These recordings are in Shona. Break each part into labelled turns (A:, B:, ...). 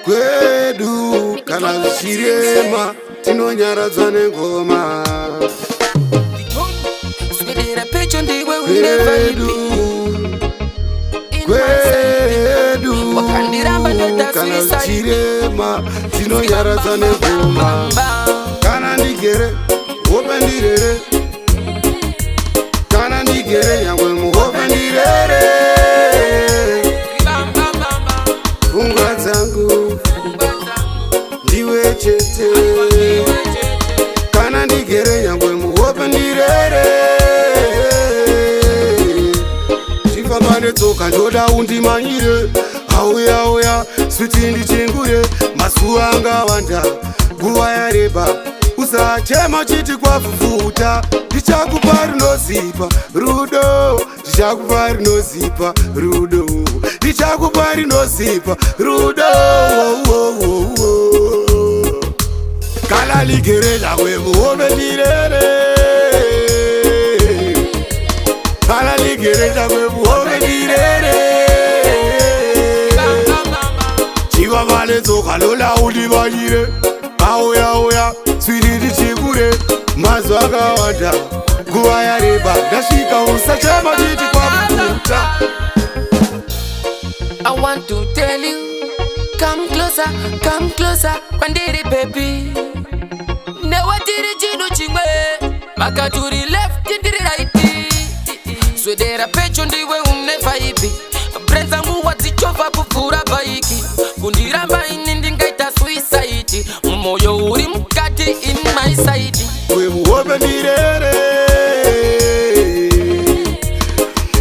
A: Kwedu kana zvichirema tinonyaradza nengoma. Kwedu kana zvichirema tinonyaradza nengoma. Kana ndigere hope ndirere, kana ndigere nyangwe muhope ndirere. Pfungwa dzangu ndiwe chete, kana ndigere nyangwe muhope ndirere. Ndifamba netsoka ndoda undimanyire, auya auya switi ndichingure. Masuwa angawanda nguva yareba, usachema chiti kwafufuta. Ndichakupa rinozipa rudo, ndichakupa rinozipa rudo, ndichakupa rinozipa rudo. Kana ligere nyangwe muhope ndirere, kana ligere nyangwe muhope ndirere. Chiva vale tsoka lola undimanyire, auya auya switi ndichingure. Mazuva akawanda nguva yareba, ndasvika usachema chiti kwafufuta.
B: I want to tell you, come closer, kwandiri baby. Newatiri chino chimwe, makaturi left ndiri right. Swedera pecho ndiwe une vibe, brenza nguwa dzichova kupfura baiki. Kundiramba ini ndingaita suicide, moyo uri mukati in my side.
A: We muhope ndirere,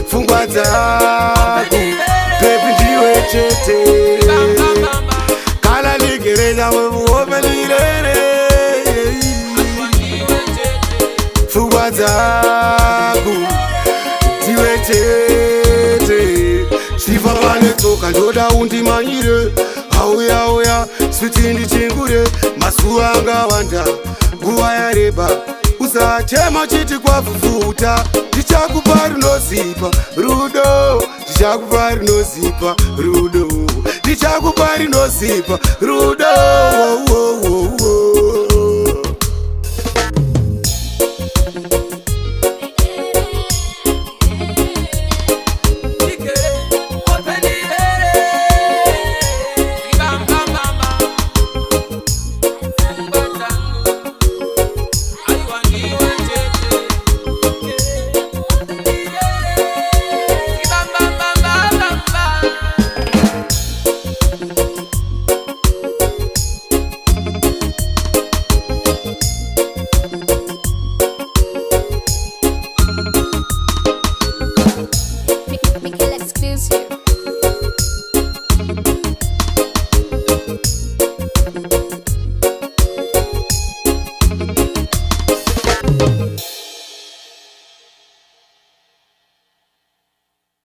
A: pfungwa dzangu baby ndiwe chete, kana ndigere nyangwe muhope ndirere. Pfungwa dzangu ndiwe chete, ndifamba netsoka ndoda undimanyire, auya auya switi ndichingure. Masuwa angawanda nguva yareba, usachema chiti kwafufuta. Ndichakupa rinozipa rudo, ndichakupa rinozipa rudo, ndichakupa rinozipa rudo.
C: Mikelah exclusive.